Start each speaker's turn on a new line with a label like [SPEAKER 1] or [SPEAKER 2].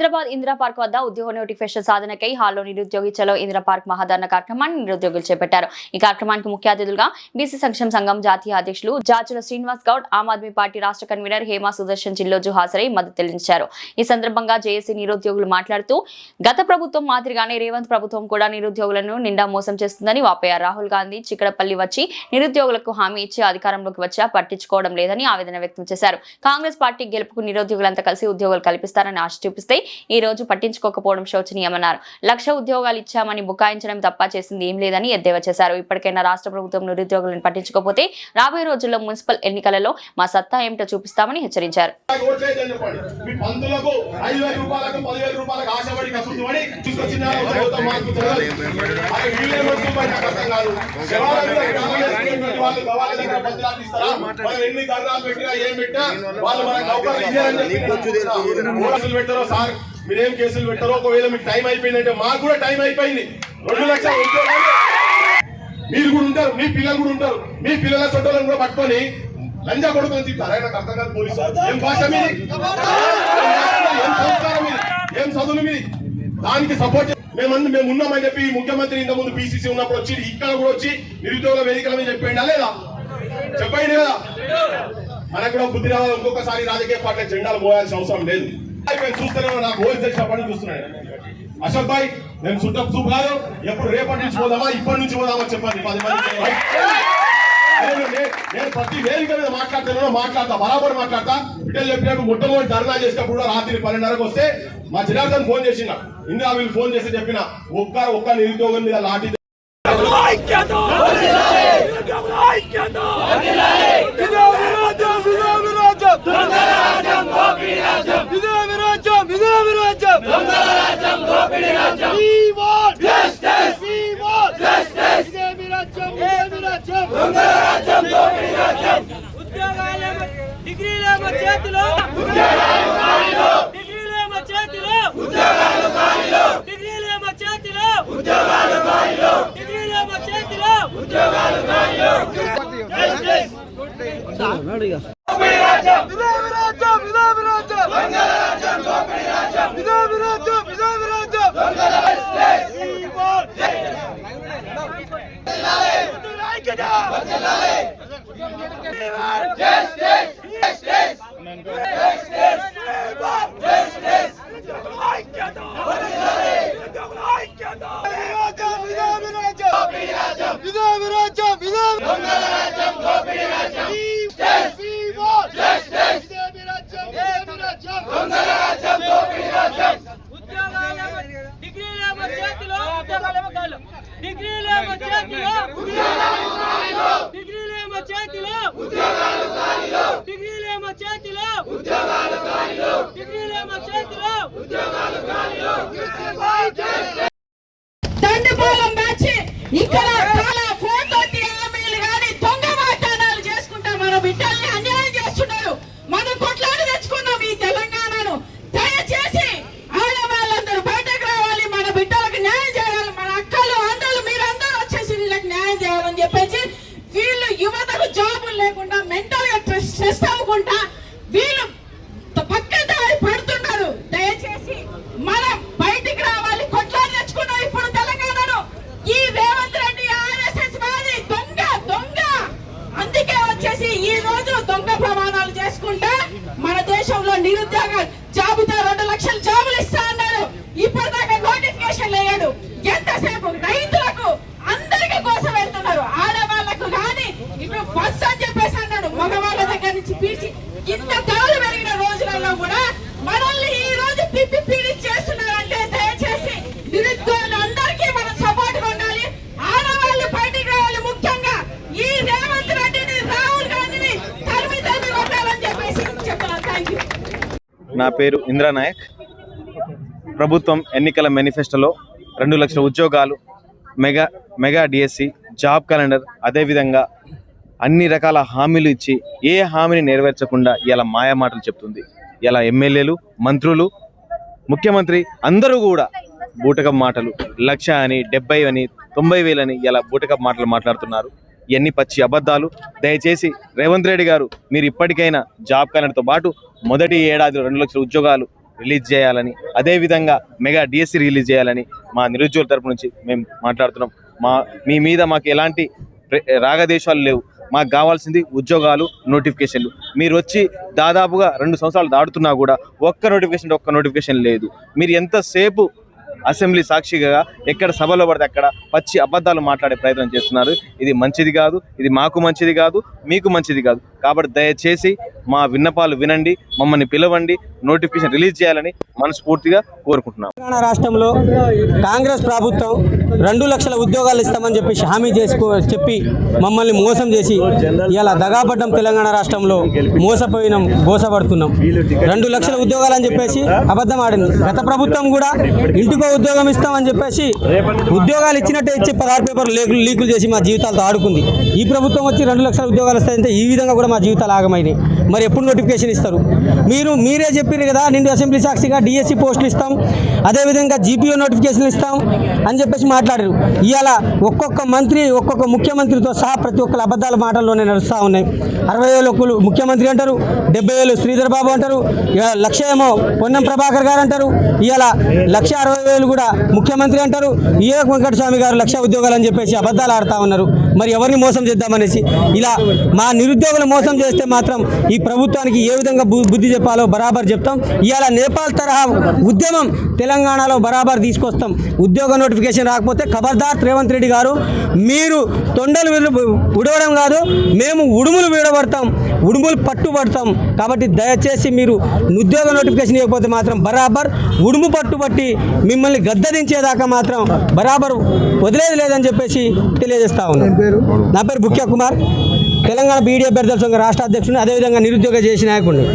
[SPEAKER 1] Hyderabad Indira park వద్ద ఉద్యోగ notification సాధనకై హాల్లో నిరుద్యోగి చలో ఇందిరా పార్క్ మహాధరణ కార్యక్రమాన్ని నిరుద్యోగులు చేపట్టారు. ఈ కార్యక్రమానికి ముఖ్య అతిథులుగా బీసీ సంక్షేమ సంఘం జాతీయ అధ్యక్షులు జాచుల శ్రీనివాస్ గౌడ్, ఆమ్ ఆద్మీ పార్టీ రాష్ట్ర కన్వీనర్ హేమా సుదర్శన్ జిల్లోజు హాజరై మద్దతు తెలియజేశారు. ఈ సందర్భంగా జేఏసీ నిరుద్యోగులు మాట్లాడుతూ గత ప్రభుత్వం మాదిరిగానే రేవంత్ ప్రభుత్వం కూడా నిరుద్యోగులను నిండా మోసం చేస్తుందని వాపోయారు. రాహుల్ గాంధీ చిక్కడపల్లి వచ్చి నిరుద్యోగులకు హామీ ఇచ్చి అధికారంలోకి వచ్చా పట్టించుకోవడం లేదని ఆవేదన వ్యక్తం చేశారు. కాంగ్రెస్ పార్టీ గెలుపుకు నిరుద్యోగులంతా కలిసి ఉద్యోగాలు కల్పిస్తారని ఆశ చూపిస్తే ఈ రోజు పట్టించుకోకపోవడం శోచనీయమన్నారు. 1,00,000 ఉద్యోగాలు ఇచ్చామని బుకాయించడం తప్ప చేసింది ఏం లేదని ఎద్దేవా చేశారు. ఇప్పటికైనా రాష్ట్ర ప్రభుత్వం నిరుద్యోగులను పట్టించుకోకపోతే రాబోయే రోజుల్లో మున్సిపల్ ఎన్నికలలో మా సత్తా ఏమిటో చూపిస్తామని హెచ్చరించారు.
[SPEAKER 2] మీరేం కేసులు పెట్టారో ఒకవేళ మీకు టైం అయిపోయిందంటే మాకు కూడా టైం అయిపోయింది. 2 లక్షల ఉద్యోగాలు మీరు కూడా ఉంటారు, మీ పిల్లలు కూడా ఉంటారు. మీ పిల్లల చోటలను కూడా పట్టుకొని లంజా కొడుకుని తింటారు. ఆయన అర్థం కాదు పోలీసు ఏం భాష మీది, ఏం సంస్కారం మీది, ఏం చదువులు మీది. దానికి సపోర్ట్ మేము ఉన్నామని చెప్పి ముఖ్యమంత్రి ఇంత ముందు పిసిసి ఉన్నప్పుడు వచ్చి ఇక్కడ కూడా వచ్చి నిరుద్యోగుల వేదికల మీద చెప్పండి లేదా, చెప్పండి కదా. మనకు కూడా బుద్ధి రావాలి. ఇంకొకసారి రాజకీయ పార్టీ జెండాలు మోయాల్సిన అవసరం లేదు. చూస్తూనే నాకు రోజు తెలిసినప్పటి నుంచి చూస్తున్నాను. అశోక్ భాయ్ నేను చుట్టపు చూపు కాదు, ఎప్పుడు రేపటి నుంచి పోదామా ఇప్పటి నుంచి పోదామా చెప్పండి. 10 మంది నేను ప్రతి వేదిక మీద మాట్లాడతా బరాబర్ మాట్లాడతా. బిడ్డలు చెప్పినట్టు మొట్టమొదటి ధర్నా చేసినప్పుడు కూడా రాత్రి 12:30కు వస్తే మా జనార్దన్ ఫోన్ చేసిన, ఇందిరా వీళ్ళు ఫోన్ చేసి చెప్పిన ఒక్క నిరుద్యోగం మీద లాఠీ
[SPEAKER 3] దండపాలెం బ్యాచ్ ఇక్కడ ఫోన్ తోటి హామీలు కానీ దొంగ వాగ్దానాలు చేసుకుంటా మన బిడ్డల్ని అన్యాయం చేస్తున్నారు. మనం కొట్లాడి తెచ్చుకున్నాం ఈ తెలంగాణను. దయచేసి ఆడవాళ్ళందరూ బయటకు రావాలి, మన బిడ్డలకు న్యాయం చేయాలి. మన అక్కలు అందరూ మీరందరూ వచ్చేసి వీళ్ళకి న్యాయం చేయాలని చెప్పేసి వీళ్ళు యువతకు జాబులు లేకుండా మెంటల్ గా స్ట్రెస్ అవ్వకుండా వీళ్ళు పక్కదారి పడుతున్నారు. దయచేసి మనం బయటికి రావాలి, కొట్లాడి తెచ్చుకున్నాం ఇప్పుడు తెలంగాణను. ఈ రేవంత్ రెడ్డి ఆర్ఎస్ఎస్ వాది దొంగ. అందుకే వచ్చేసి ఈ రోజు దొంగ ప్రమాణాలు చేసుకుంటే మన దేశంలో నిరుద్యోగ జాబితా 2 లక్షల జాబులు ఇస్తా అన్నారు. ఇప్పటిదాకా నోటిఫికేషన్ లేడు. ఎంతసేపు రైతులకు అందరికి కోసం వెళ్తున్నారు. ఆడవాళ్లకు కానీ ఇప్పుడు బస్ అని చెప్పేసి అన్నాడు. మగవాళ్ళ దగ్గర నుంచి పీచి ఇంత ధరలు పెరిగిన రోజులలో కూడా మనల్ని ఈ రోజు పిప్పి చేస్తున్నారంటే దయచేసి నిరుద్యోగులు అందరికీ మనం సపోర్ట్ ఉండాలి. ఆడవాళ్ళు బయటికి రావాలి. ముఖ్యంగా ఈ రేవంత్ రెడ్డిని, రాహుల్ గాంధీని తరిమి కొట్టాలని చెప్పేసి చెప్తున్నాను. Thank you.
[SPEAKER 4] నా పేరు ఇంద్రా నాయక్. ప్రభుత్వం ఎన్నికల మేనిఫెస్టోలో 2 లక్షల ఉద్యోగాలు, మెగా డిఎస్సి, జాబ్ క్యాలెండర్, అదేవిధంగా అన్ని రకాల హామీలు ఇచ్చి ఏ హామీని నెరవేర్చకుండా ఇలా మాయమాటలు చెప్తుంది. ఇలా ఎమ్మెల్యేలు, మంత్రులు, ముఖ్యమంత్రి అందరూ కూడా బూటకపు మాటలు 1,00,000 అని, 70 అని, 90,000 అని ఇలా బూటకపు మాటలు మాట్లాడుతున్నారు. ఇవన్నీ పచ్చి అబద్ధాలు. దయచేసి రేవంత్ రెడ్డి గారు మీరు ఇప్పటికైనా జాబ్ క్యాలెండర్తో పాటు మొదటి ఏడాదిలో 2 లక్షల ఉద్యోగాలు రిలీజ్ చేయాలని, అదేవిధంగా మెగా డిఎస్సి రిలీజ్ చేయాలని మా నిరుద్యోగుల తరపు నుంచి మేము మాట్లాడుతున్నాం. మీ మీద మాకు ఎలాంటి రాగదేశాలు లేవు. మాకు కావాల్సింది ఉద్యోగాలు, నోటిఫికేషన్లు. మీరు వచ్చి దాదాపుగా 2 సంవత్సరాలు దాటుతున్నా కూడా ఒక్క నోటిఫికేషన్ లేదు. మీరు ఎంతసేపు అసెంబ్లీ సాక్షిగా ఎక్కడ సభలో పడితే అక్కడ పచ్చి అబద్ధాలు మాట్లాడే ప్రయత్నం చేస్తున్నారు. ఇది మంచిది కాదు, ఇది మాకు మంచిది కాదు, మీకు మంచిది కాదు. కాబట్టి దయచేసి మా విన్నపాలు వినండి, మమ్మల్ని పిలవండి, నోటిఫికేషన్ రిలీజ్ చేయాలని మనస్ఫూర్తిగా కోరుకుంటున్నాం.
[SPEAKER 5] తెలంగాణ రాష్ట్రంలో కాంగ్రెస్ ప్రభుత్వం 2 లక్షల ఉద్యోగాలు ఇస్తామని చెప్పి హామీ చెప్పి మమ్మల్ని మోసం చేసి ఇలా దగాపడ్డం. తెలంగాణ రాష్ట్రంలో మోసపడుతున్నాం. 2 లక్షల ఉద్యోగాలు అని చెప్పేసి అబద్ధం ఆడింది. గత ప్రభుత్వం కూడా ఇంటికో ఉద్యోగం ఇస్తామని చెప్పేసి ఉద్యోగాలు ఇచ్చినట్టే ఇచ్చి 16 పేపర్లు లీకులు చేసి మా జీవితాలతో ఆడుకుంది. ఈ ప్రభుత్వం వచ్చి 2 లక్షల ఉద్యోగాలు వస్తాయంటే ఈ విధంగా కూడా మా జీవితాలు ఆగమైనాయి. మరి ఎప్పుడు నోటిఫికేషన్ ఇస్తారు? మీరే చెప్పారు కదా, నిండు అసెంబ్లీ సాక్షిగా డిఎస్సి పోస్టులు ఇస్తాం, అదేవిధంగా జీపీఓ నోటిఫికేషన్లు ఇస్తాం అని చెప్పేసి మాట్లాడారు. ఇవాళ ఒక్కొక్క మంత్రి, ఒక్కొక్క ముఖ్యమంత్రితో సహా ప్రతి ఒక్కరు అబద్ధాల మాటల్లోనే నడుస్తూ ఉన్నాయి. 60,000 ముఖ్యమంత్రి అంటారు, 70,000 శ్రీధర్ బాబు అంటారు, 1,00,000 ఏమో పొన్నం ప్రభాకర్ గారు అంటారు, ఇవాళ 1,60,000 కూడా ముఖ్యమంత్రి అంటారు. వివేక్ వెంకటస్వామి గారు 1,00,000 ఉద్యోగాలు అని చెప్పేసి అబద్ధాలు ఆడుతూ ఉన్నారు. మరి ఎవరిని మోసం చేద్దామనేసి ఇలా మా నిరుద్యోగులు మోసం చేస్తే మాత్రం ఈ ప్రభుత్వానికి ఏ విధంగా బుద్ధి చెప్పాలో బరాబర్ చెప్తాం. ఇవాళ నేపాల్ తరహా ఉద్యమం తెలంగాణలో బరాబర్ తీసుకొస్తాం. ఉద్యోగ నోటిఫికేషన్ రాకపోతే ఖబర్దార్ రేవంత్ రెడ్డి గారు, మీరు తొండలు ఉడవడం కాదు, మేము ఉడుములు వీడబడతాం, ఉడుములు పట్టుబడతాం. కాబట్టి దయచేసి మీరు ఉద్యోగ నోటిఫికేషన్ ఇవ్వకపోతే మాత్రం బరాబర్ ఉడుము పట్టుబట్టి మిమ్మల్ని గద్దదించేదాకా మాత్రం బరాబర్ వదిలేది లేదని చెప్పేసి తెలియజేస్తా ఉన్నాను. నా పేరు బుక్యా కుమార్, తెలంగాణ బీడీ అభ్యర్థుల సంఘ రాష్ట్ర అధ్యక్షుడిని, అదేవిధంగా నిరుద్యోగ చేసిన నాయకుడిని.